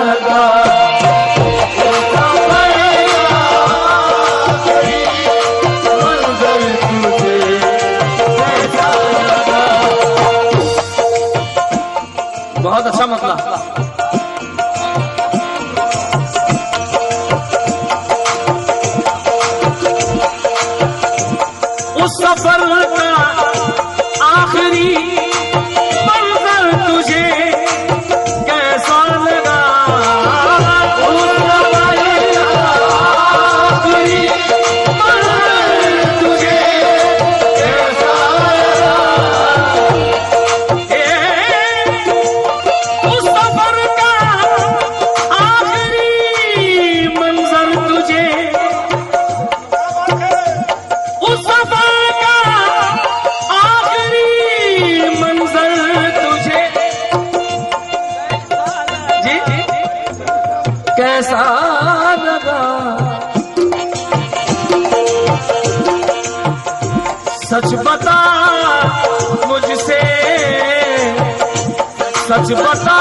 लगा, मंजर तुझे कैसा लगा। बहुत अच्छा मतलब। उस सफर का आखिरी मंजर तुझे कैसा लगा, उस सफर का आखिरी मंजर तुझे कैसा लगा, उस सफर का आखिरी मंजर तुझे, उस सफर कैसा लगा। सच बता मुझसे, सच बता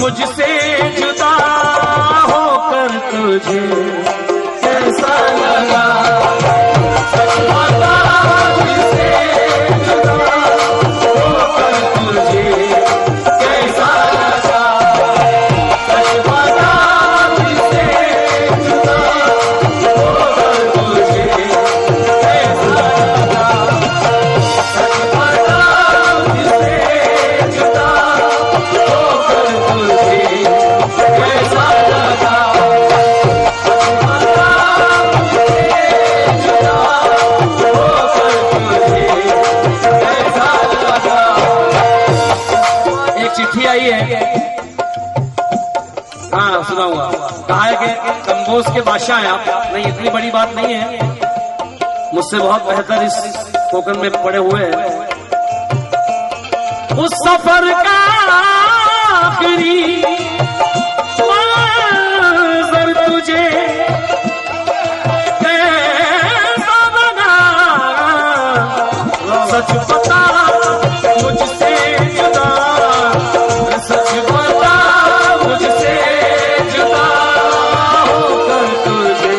मुझसे जुदा होकर तुझे कैसा लगा, सच बता मुझसे जुदा होकर तुझे कैसा लगा, सच बता हाँ सुनाऊंगा। कहा है कि कंबोज के बादशाह हैं आप, नहीं इतनी बड़ी बात नहीं है, मुझसे बहुत बेहतर इस कोकन में पड़े हुए हैं। उस सफर का आखिरी मंजर तुझे कैसा लगा, सच बता मुझसे जुदा, सच बता मुझसे जुदा होकर तुझे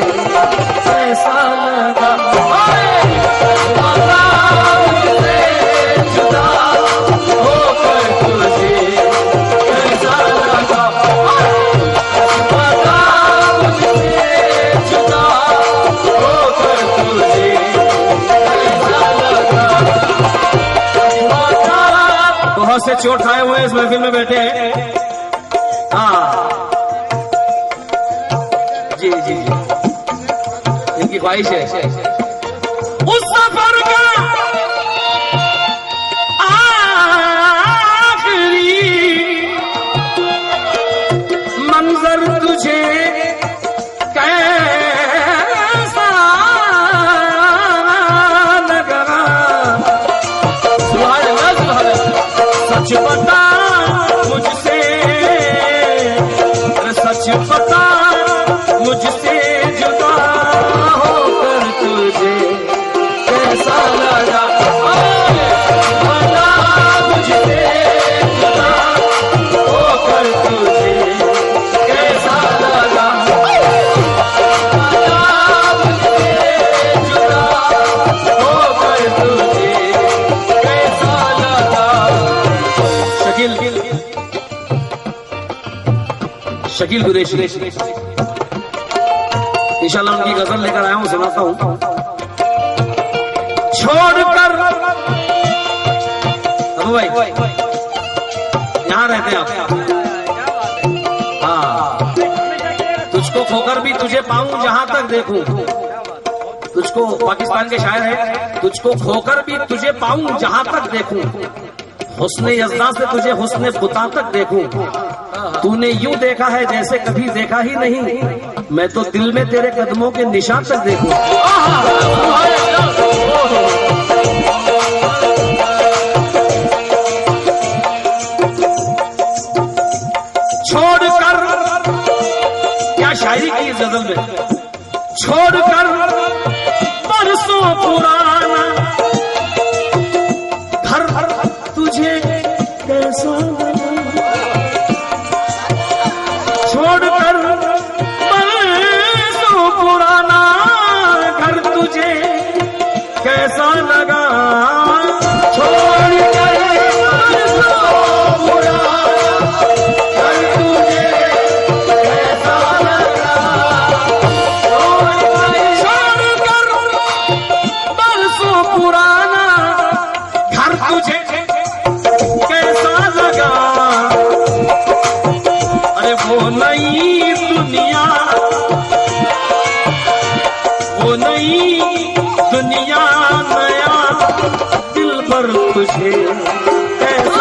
कैसा लगा, बता मुझसे जुदा होकर तुझे कैसा लगा, बता मुझसे जुदा होकर तुझे कैसा लगा। बहुत से चोट खाए हुए इस महफिल में बैठे हैं। हाँ जी जी जी, इनकी ख्वाहिश है उस सफर का आखिरी मंजर तुझे कैसा लगा, सच बता मुझसे, सच बता मुझसे जुदा होकर तुझे कैसा लगा, बता मुझसे जुदा होकर तुझे कैसा लगा, बता मुझसे जुदा होकर तुझे कैसा लगा। शकील शकील कुरैशी इंशाल्लाह उनकी गजल लेकर आया हूं, सुनाता हूं। छोड़कर अबू भाई यहां रहते हैं आप, हाँ, तुझको खोकर भी तुझे पाऊं जहां तक देखूं, तुझको, पाकिस्तान के शायर है, तुझको खोकर भी तुझे पाऊं जहां तक देखूं, हुस्ने यज़्दा से तुझे हुस्ने बुता तक देखूं, तूने यूं देखा है जैसे कभी देखा ही नहीं, मैं तो दिल में तेरे कदमों के निशान तक देखूं। छोड़कर, क्या शायरी की इस गजल में, छोड़कर बरसों पुराना घर तुझे कैसा लगा, वो नई दुनिया, वो नई दुनिया, नया दिल भर तुझे कैसा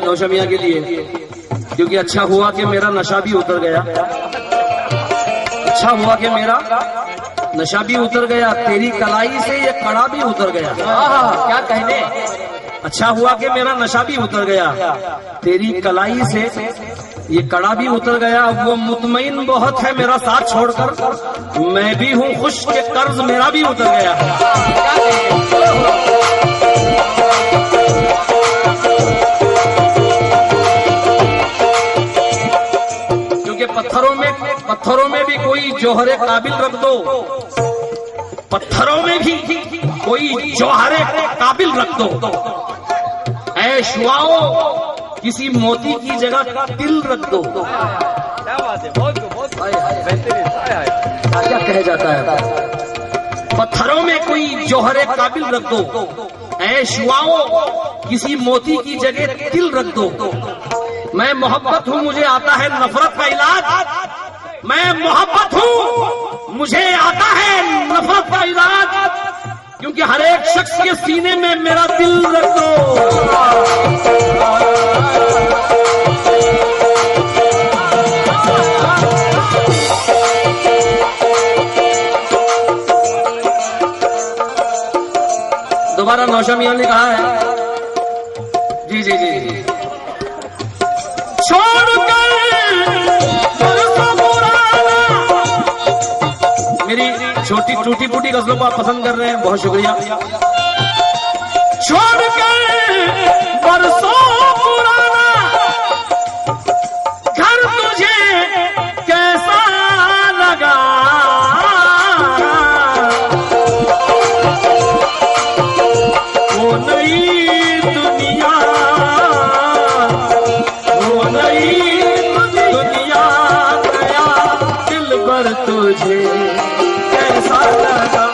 नौशमिया के लिए, क्योंकि अच्छा हुआ कि मेरा नशा भी उतर गया, अच्छा हुआ कि मेरा नशा भी उतर गया, तेरी कलाई से ये कड़ा भी उतर गया। क्या कहने, अच्छा हुआ कि मेरा नशा भी उतर गया, तेरी कलाई से ये कड़ा भी उतर गया। वो मुतमईन बहुत है मेरा साथ छोड़कर, मैं भी हूँ खुश के कर्ज मेरा भी उतर गया। पत्थरों में भी कोई जौहरे काबिल रख दो, पत्थरों में भी कोई जौहरे काबिल रख दो। ऐ शुआओ किसी मोती की जगह तिल रख दो। क्या बात है, बहुत क्या कहा जाता है, पत्थरों में कोई जौहरे काबिल रख दो। ऐ शुआओ किसी मोती की जगह तिल रख दो। मैं मोहब्बत हूँ मुझे आता है नफरत का इलाज, मैं मोहब्बत हूँ मुझे आता है नफरत का इलाज, क्योंकि हर एक शख्स के सीने में मेरा दिल रख दो। दोबारा नौशमिया ने कहा है, जी जी जी जी, छोटी टूटी फूटी गजलों को आप पसंद कर रहे हैं, बहुत शुक्रिया। छोड़कर बरसों पुराना घर तुझे कैसा लगा, वो नई दुनिया, वो नई दुनिया, नया दिल भर तुझे कैसा लगा।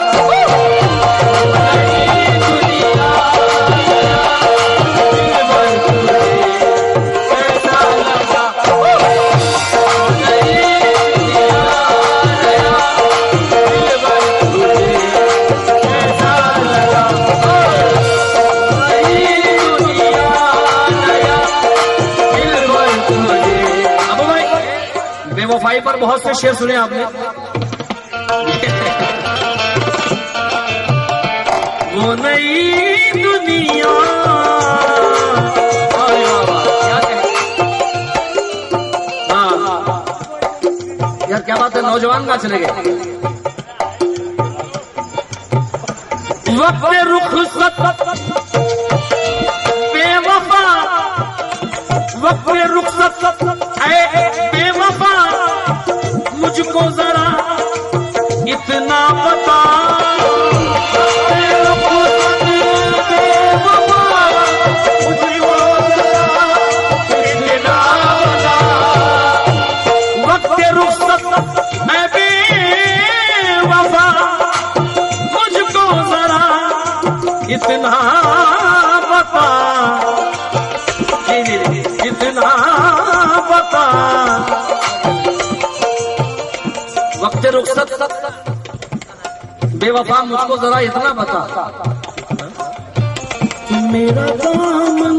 बेवफाई पर बहुत से शेर सुने आपने, वो नई दुनिया, हाँ यार क्या बात है, नौजवान कहाँ चले गए। वक्त रुखसत बेवफा, वक्त रुखसत बेवफा, मुझको जरा इतना बता, वक्त रुखसत मैं बेवफा, मुझको जरा इतना बता, इतना बता। वक्त रुखसत बेवफा मुझको जरा इतना बता, मेरा दामन,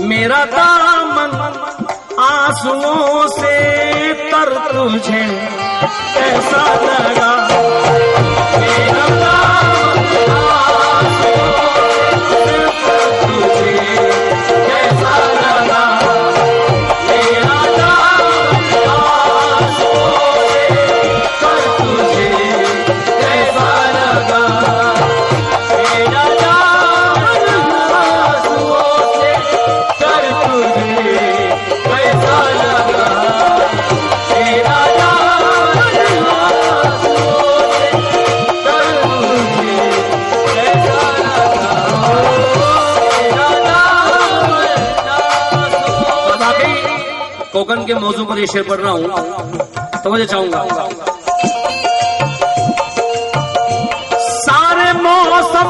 मेरा दामन आंसुओं से तर कर तुझे कैसा लगा। मेरा नाम तुझे कैसा लगा। मेरा नाम कर तुझे कैसा लगा। मेरा नाम कर तुझे कैसा लगा। मेरा नाम कर तुझे कैसा लगा। मेरा नाम। बाकी कोकन के मौजू पर ये शेर पढ़ रहा हूं तो मुझे चाहूंगा सारे मौसम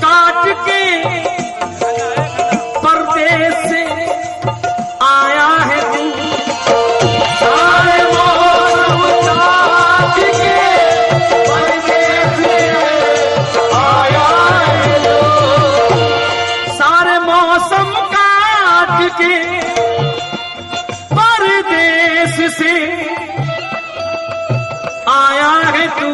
काट के परदेस से आया है तू। सारे मौसम काट के परदेस से आया है तू। सारे मौसम काट के परदेस से आया है तू।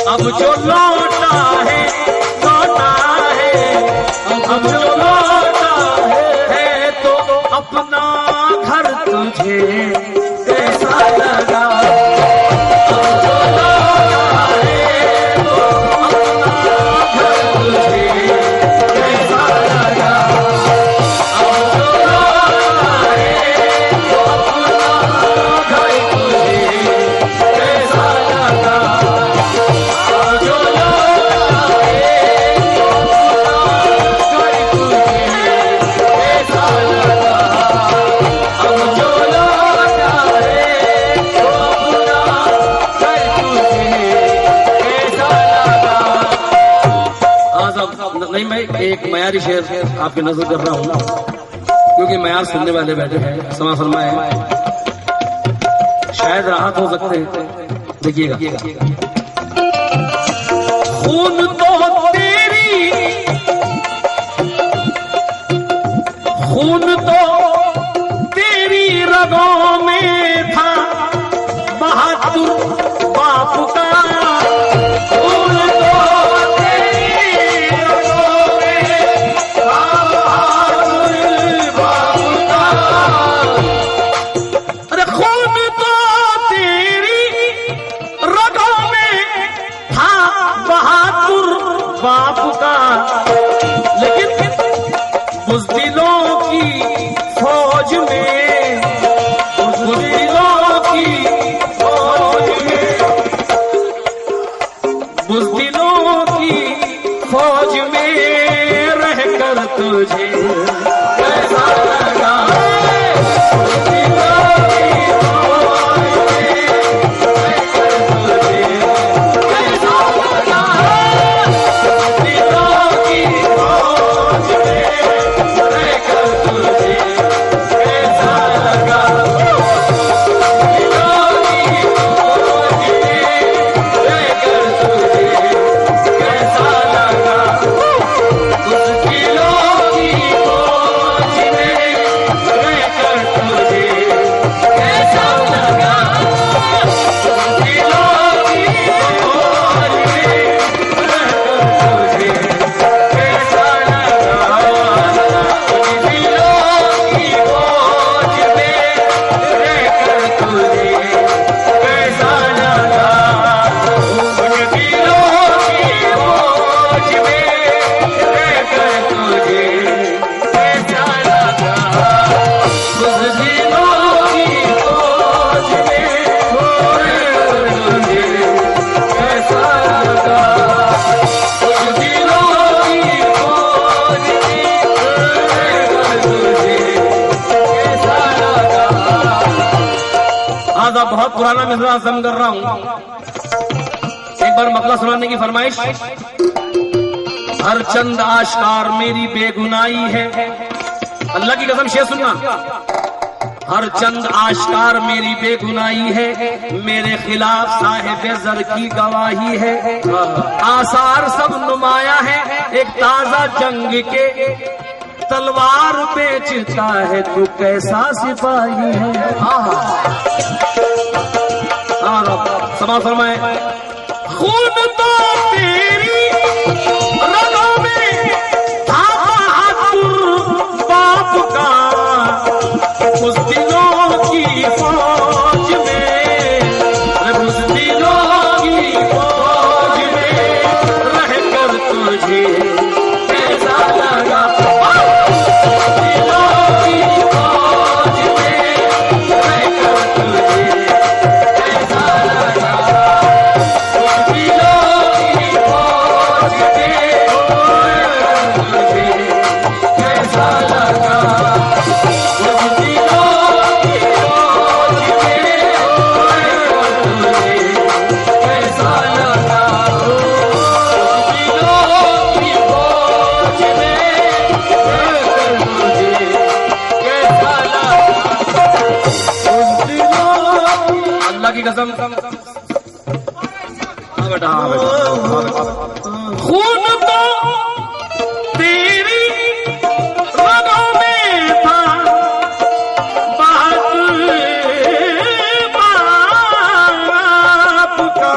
अब जो लौटा है अब जो लौटा है तो अपना घर तुझे कैसा लगा। अब जो लौटा है तो अपना घर तुझे कैसा लगा। अब जो लौटा है तो अपना घर तुझे कैसा लगा। नहीं भाई एक मयारी शेर आपकी नजर कर रहा हूँ क्योंकि मयार सुनने वाले बैठे हैं। समा फरमाए शायद राहत हो सकते हैं। देखिएगा खून तो तेरी खून तो तेरी रगों में था बहादुर बाप का। खून तो बाप का। लेकिन बुज़दिलों की फौज में बुज़दिलों की फौज में बुज़दिलों की फौज में रहकर तुझे कैसा लगा। वाला मिसरा असम कर रहा हूं। एक बार मतला सुनाने की फरमाइश। हर चंद आश्कार मेरी बेगुनाही है, अल्लाह की कसम शेर सुनना। हर चंद आश्कार मेरी बेगुनाही है, मेरे खिलाफ साहिब जर की गवाही है। आसार सब नुमाया है एक ताजा जंग के, तलवार बेचता है तू कैसा सिपाही है। समा फरमाए, खून तो तेरी रगों में था बहादुर बाप का, उस दिनों की फौज में, उस दिनों की फौज में रहकर तुझे कैसा लगा। कसम बेटा, खून तो तेरी रगों में था बहादुर बाप का,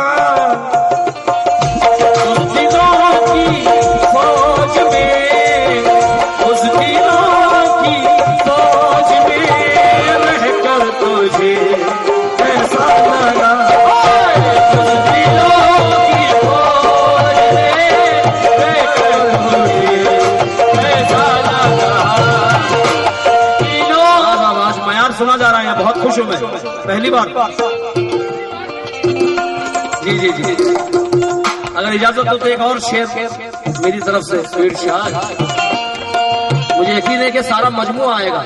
उस दिनों की फौज में, उस दिनों की फौज में रहकर तुझे कैसा लगा। उस दिनों की फौज में रहकर तुझे कैसा लगा। आज मयार सुना जा रहा है, बहुत खुश हूं मैं, पहली बार। जी जी जी, अगर इजाजत हो तो एक और शेर मेरी तरफ से। स्वीट शाह, मुझे यकीन है कि सारा मजमू आएगा।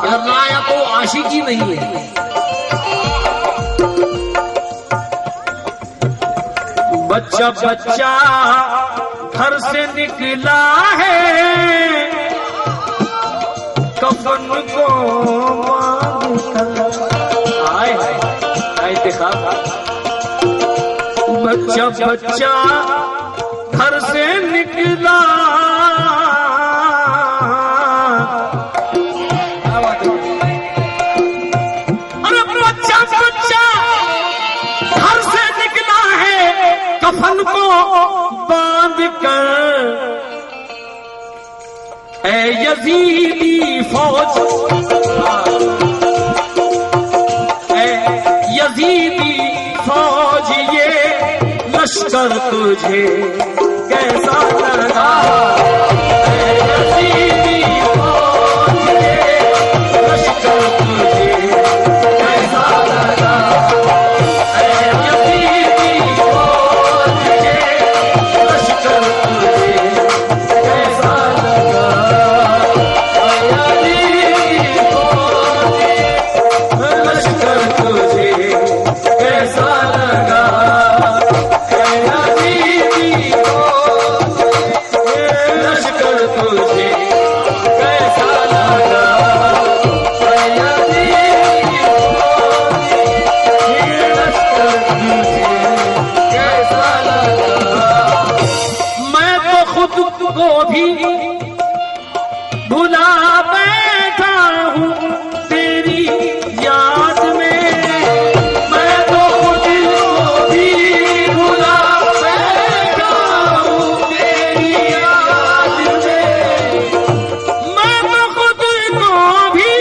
क्या ना आया तो आशिकी नहीं है। बच्चा बच्चा घर से निकला है, कफन को आए देखा। बच्चा बच्चा घर से निकला, अरे बच्चा बच्चा घर से निकला है, कफन को बांध कर। ऐ यजीदी फौज, ऐ यजीदी फौज ये लश्कर तुझे कैसा लगा। ऐ यजीदी फौज ये लश्कर तुझे कैसा लगा। ऐ यजीदी फौज ये लश्कर तुझे कैसा लगा। ऐ यजीदी फौज ये लश्कर तुझे कैसा लगा। को भी भुला बैठा हूँ तेरी याद में, मैं तो खुद को भी भुला बैठा हूँ तेरी याद में, मैं तो खुद को भी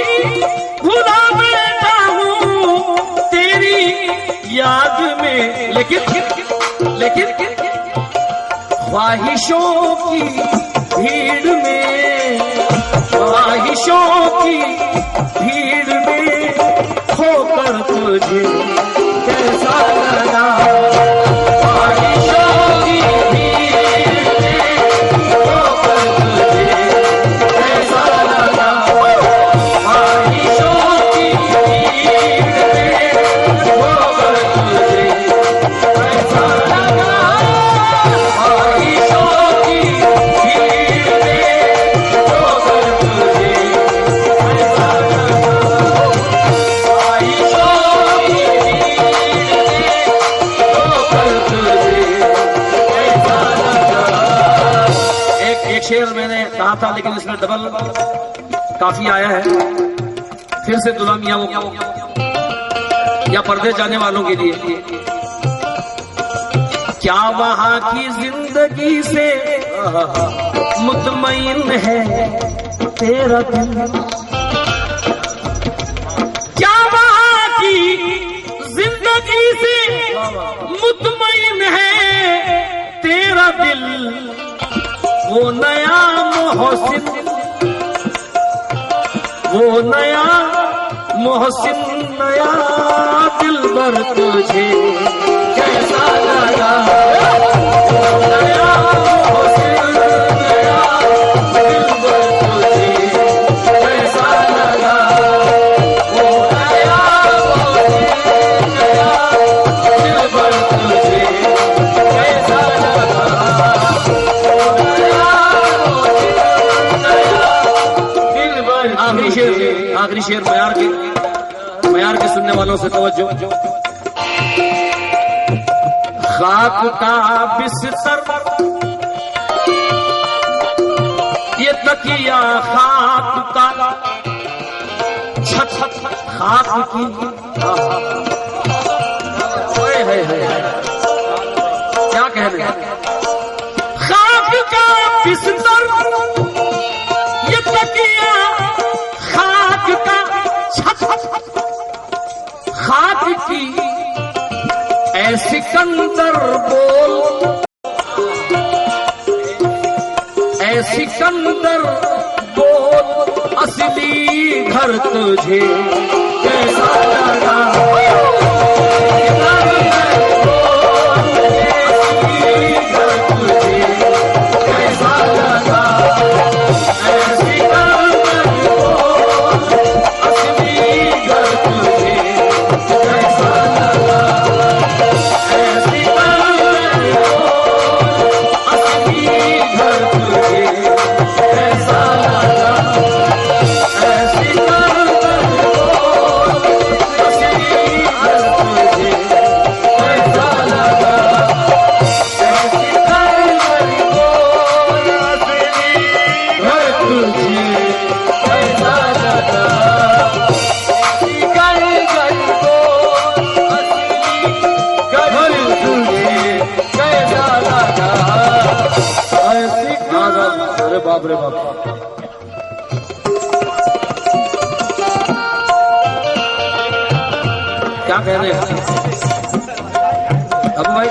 भुला बैठा हूँ तेरी याद में। लेकिन ख्वाहिशों की भीड़ में, ख्वाहिशों की भीड़ में खोकर तुझे कैसा लगा। ख्वाहिशों की भीड़ में खोकर तुझे कैसा लगा। ख्वाहिशों की भीड़ में कहा था, लेकिन इसमें डबल काफी आया है। फिर से दुल्हा मियां वो या परदेश जाने वालों के लिए, क्या वहां की जिंदगी से मुतमईन है तेरा दिल, क्या वहां की जिंदगी से मुतमईन है तेरा दिल, वो नया मोहसिन, वो नया मोहसिन, नया दिलबर तुझे कैसा लगा, नया मोहसिन, नया दिलबर तुझे कैसा लगा, वो नया मोहसिन, नया दिलबर तुझे कैसा लगा, नया मोहसिन, नया दिलबर। आखिरी शेर मयार के सुनने वालों से तवज्जो। खाक का बिस्तर ये तकिया, खाक का छत खाक की, क्या कह रहे हैं, खाक का बिस्तर ये तकिया, खाक का छत खाक की, ऐ सिकंदर बोल, ऐ सिकंदर बोल, असली घर तुझे कैसा लगा, असली घर तुझे कैसा लगा, ऐ सिकंदर बोल, असली घर तुझे कैसा लगा, ऐसी असली घर तुझे कैसा लगा, ऐसी असली घर तुझे कैसा लगा, ऐसी घर तुझे कैसा लगा, अरे बाप रे बाप, क्या कह रहे हैं अब भाई,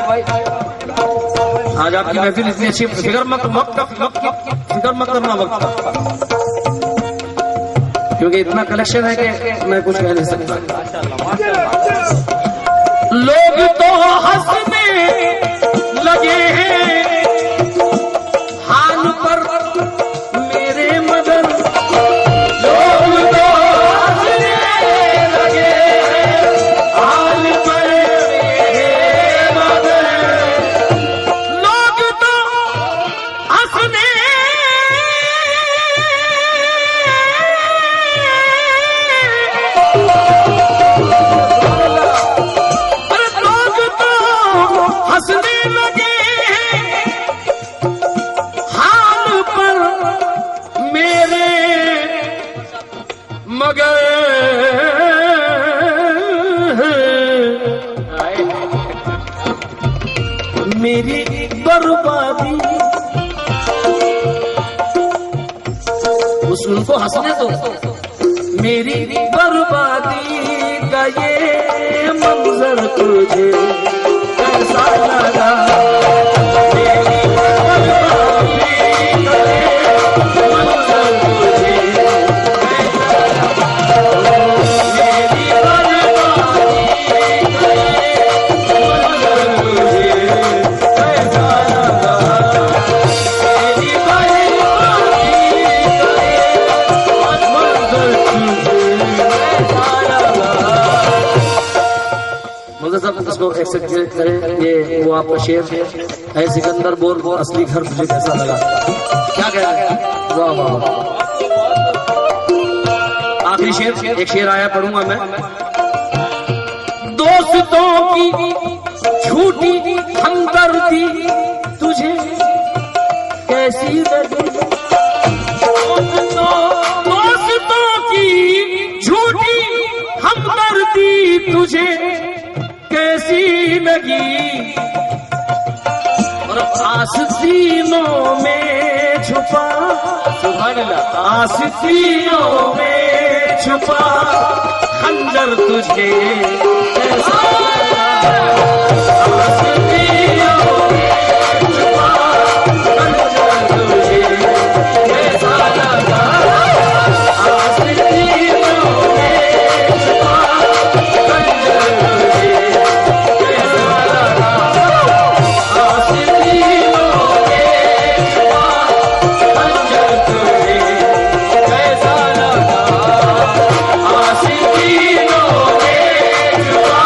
आज आपकी महफिल इतनी अच्छी, फिक्र मत करना वक्त का, क्योंकि इतना कलेक्शन है कि मैं कुछ कह नहीं सकता। लोग तो हंसने लगे हैं हाल पर मेरे, मगर लोग तो हंसने लगे हैं हाल पर मेरे, मगर लोग तो हंसने हंसने लगे हाल पर मेरे, मगर मेरी बर्बादी, उनको हंसने दो, मेरी बर्बादी का ये मंजर तुझे कैसा लगा, मेरी बर्बादी का ये मंजर तुझे कैसा लगा, मेरी बर्बादी का ये मंजर तुझे कैसा लगा, मेरी बर्बादी का ये मंजर तुझे कैसा लगा। मुझे सब इसको एक्सेप्ट करें, ये वो आपका शेर है, सिकंदर बोल, वो असली घर तुझे कैसा लगा, क्या कह रहे हैं, वाह वाह वाह। आखिरी शेर, एक शेर आया पढ़ूंगा मैं। दोस्तों की झूठी हमदर्दी तुझे कैसी लगी, आस्तीनों में छुपा, आस्तीनों में छुपा खंजर तुझे कैसा लगा, आस्तीनों में छुपा खंजर तुझे कैसा लगा, आस्तीनों में छुपा खंजर तुझे कैसा लगा, आस्तीनों में छुपा खंजर तुझे कैसा लगा, आस्तीनों में छुपा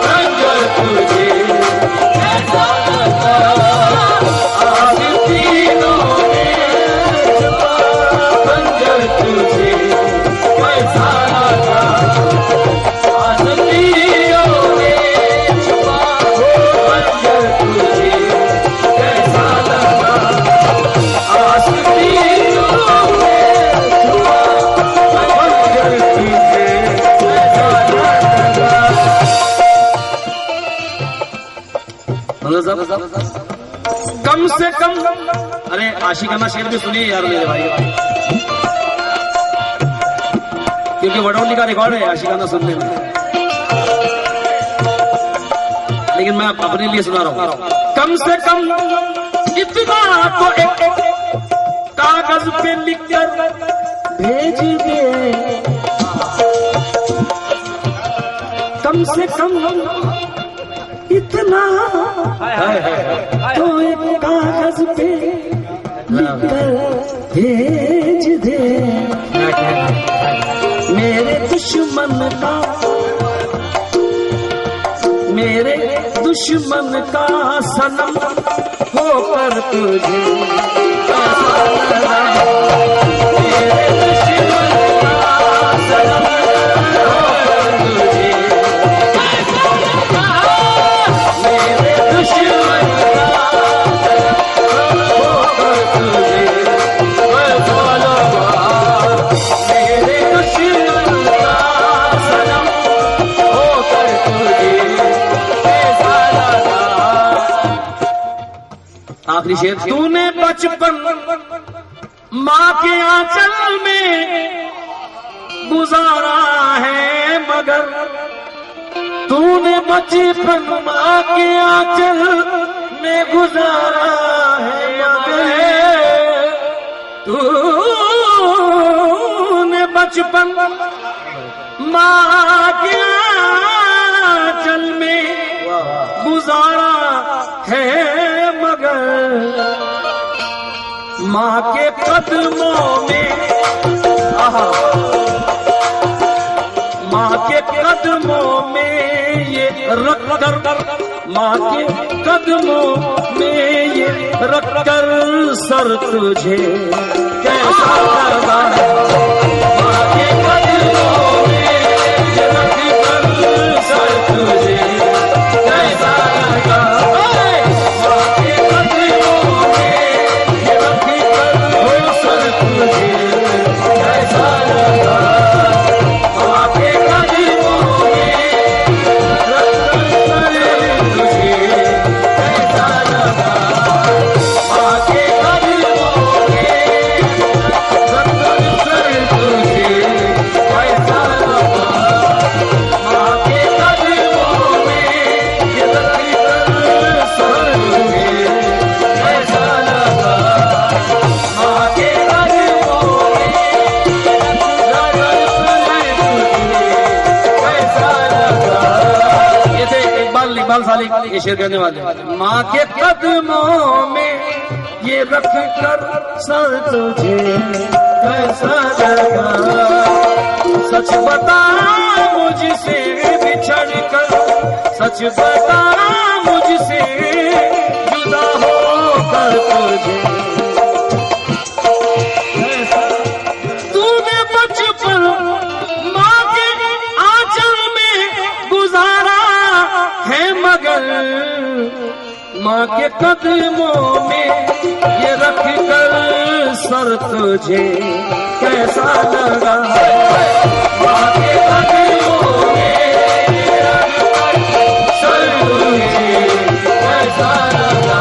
खंजर तुझे कैसा लगा, आस्तीनों में छुपा खंजर तुझे कैसा लगा, आस्तीनों में छुपा खंजर तुझे कैसा लगा, आस्तीनों में छुपा खंजर तुझे कैसा लगा। कम से कम, अरे आशिकाना शेर भी सुनिए यार मेरे भाई, क्योंकि वडोली का रिकॉर्ड है आशिकाना सुनने में, लेकिन मैं अपने लिए सुना रहा हूं। कम से कम इतना तो एक कागज पे लिखकर भेज दे, कम से कम इतना तो एक कागज पे लिखकर भेज दे, मेरे दुश्मन का, मेरे दुश्मन का सनम होकर तुझे कैसा लगा, मेरे दुश्मन का सनम होकर तुझे कैसा लगा, मेरे दुश्मन का सनम होकर तुझे कैसा लगा, मेरे दुश्मन का सनम होकर तुझे कैसा लगा। आखिरी शेर, तूने बचपन माँ के आंचल में गुजारा है मगर, तूने बचपन माँ के आंचल में गुजारा है मगर, तूने बचपन माँ के आंचल में गुजारा है मगर, माँ के कदमों में, माँ के कदमों में ये रख कर, माँ के कदमों में ये रख कर सर तुझे कैसा लगा, माँ के कदमों में ये रख कर सर तुझे कैसा लगा, माँ के कदमों में ये रख कर सर तुझे कैसा लगा, माँ के कदमों में रख कर तुझे कैसा लगा, माँ के कदमों में रख कर तुझे कैसा लगा, माँ के कदमों में ये रख कर सर तुझे कैसा लगा, माँ के कदमों में रख कर ये थे इकबाल साली ये शेर कहने वाले, माँ के कदमों में ये रख कर सर तुझे कैसा लगा, सच बता मुझसे बिछड़ कर, सच बता मुझसे जुदा होकर तुझे, तूने बचपन माँ के आंचल में गुजारा है मगर, माँ के कदमों में ये रख कर सर तुझे कैसा लगा, माँ के कदमों में ये रख कर सर तुझे कैसा लगा।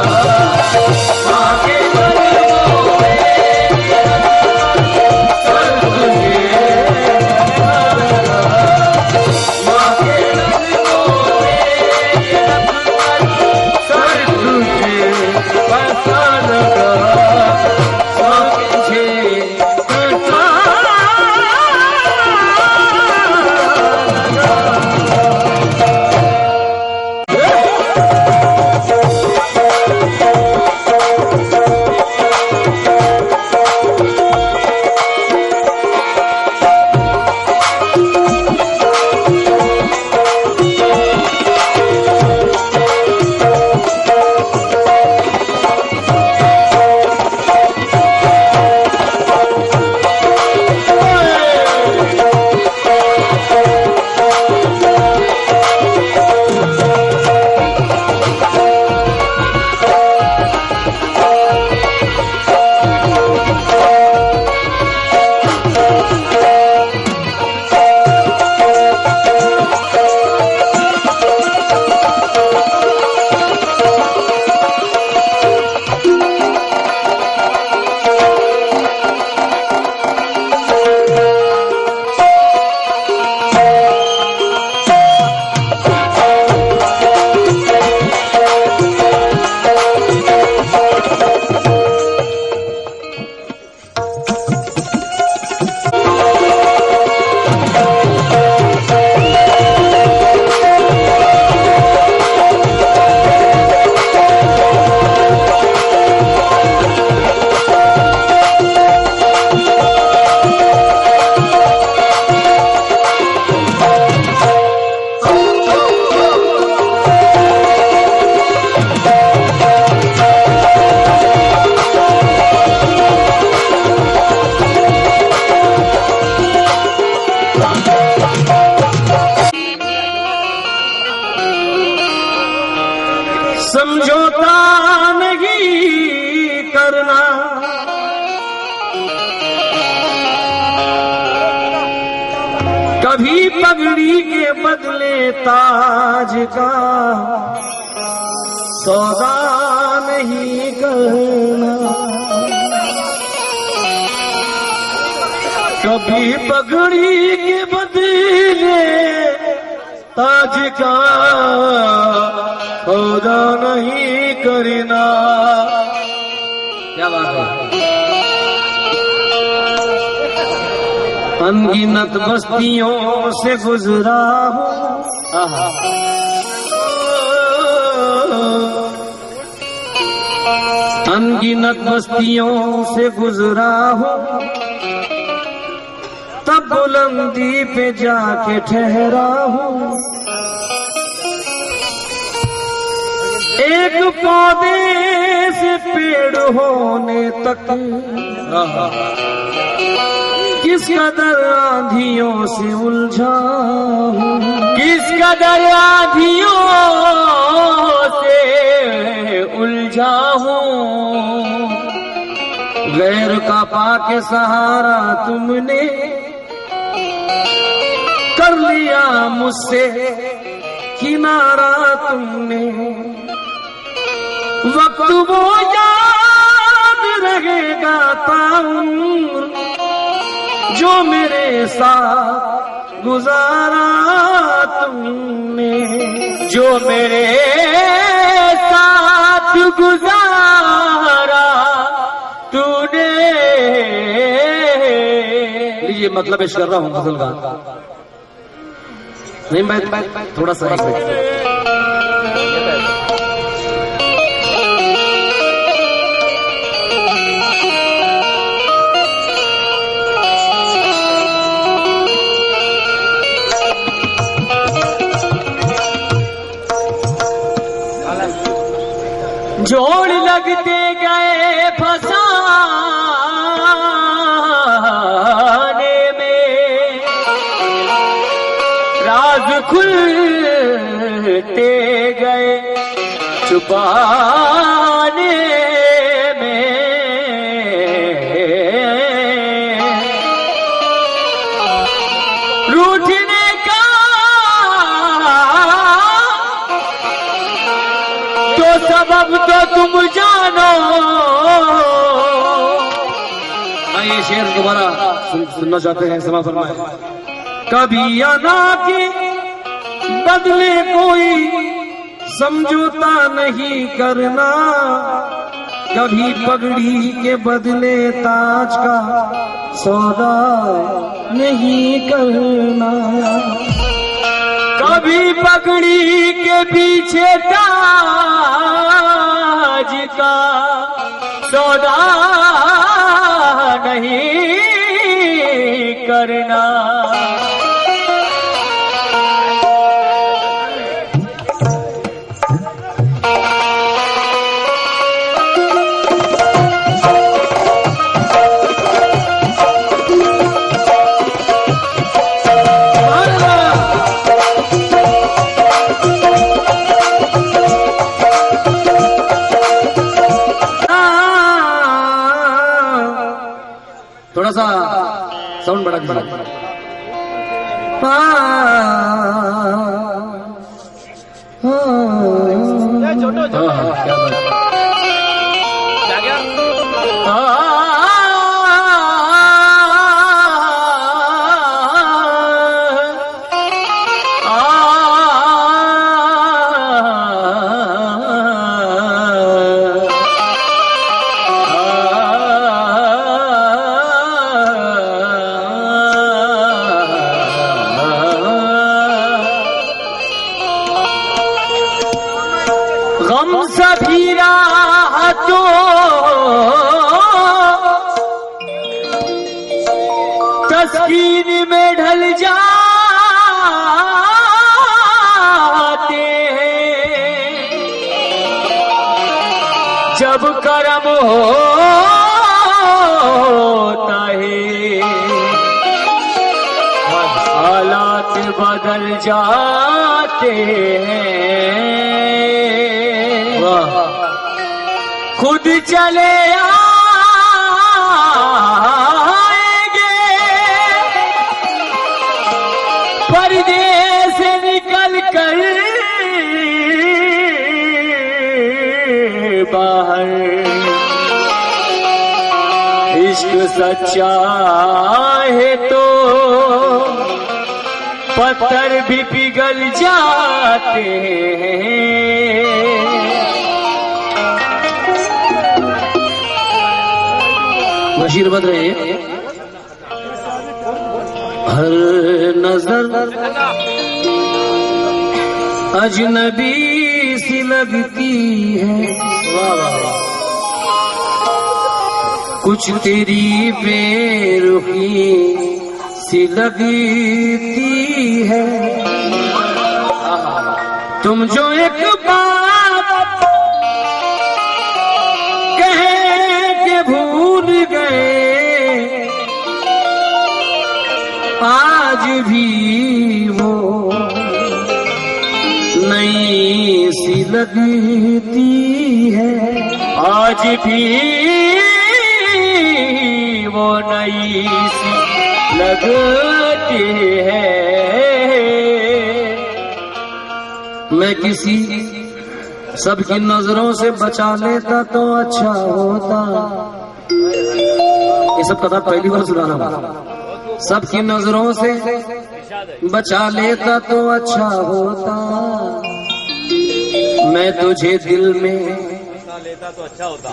समझौता नहीं करना, कभी पगड़ी के बदले ताज का सौदा नहीं करना, कभी पगड़ी के बदले ताज का सौदा नहीं करना। क्या बात है। अनगिनत बस्तियों से गुजरा हूँ, अनगिनत बस्तियों से गुजरा हूँ, तब बुलंदी पे जाके ठहरा हूँ। एक पौधे से पेड़ होने तक किस कदर आंधियों से उलझा हूँ, किस कदर आंधियों से उलझा हूँ। गैर का पाके सहारा तुमने कर लिया मुझसे किनारा तुमने, वक्त वो याद रहेगा ताउम्र जो मेरे साथ गुजारा तुमने, जो मेरे साथ गुजारा तूने। लीजिए मतलब पेश कर रहा हूँ गजल का। नहीं मैं थोड़ा सा जोड़ लगते गए फसाने में, राज खुलते गए छुपाने में। रूठने का तो सबब तो तुम जानो। ये शेर दोबारा सुनना चाहते हैं, समा फरमाए। कभी अदा के बदले कोई समझौता नहीं करना, कभी पगड़ी के बदले ताज का सौदा नहीं करना, कभी पगड़ी के पीछे ताज का सौदा नहीं करना। थोड़ा सा साउंड बढ़ा दीजिए। क्या गम सभी राहतों तस्कीन में ढल जाते हैं, जब करम होता है हालात बदल जाते हैं। खुद चले आएंगे परदेस से निकल कर बाहर। इश्क सच्चा है तो पत्थर भी पिघल जाते हैं। बशीर बद रहे हर नजर अजनबी सी लगती है। कुछ तेरी बेरुखी सी लगती है। तुम जो एक बात कह के भूल गए आज भी वो नई सी लगती है। आज भी वो नई सी लगती है। मैं किसी सबकी नजरों से बचा लेता तो अच्छा होता। ये सब कथा पहली बार सुना रहा हूं। सबकी नजरों से बचा लेता तो अच्छा होता। मैं तुझे दिल में लेता तो अच्छा होता,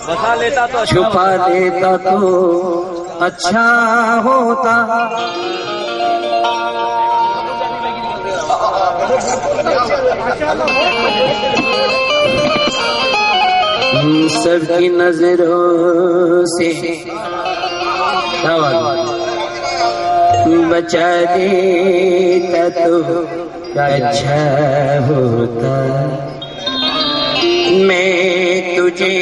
बसा लेता तो अच्छा छुपा लेता तो अच्छा होता। सबकी नजरों से बचा देता तो अच्छा होता। मैं तुझे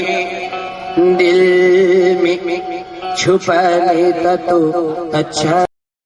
दिल में छुपा लेता तो अच्छा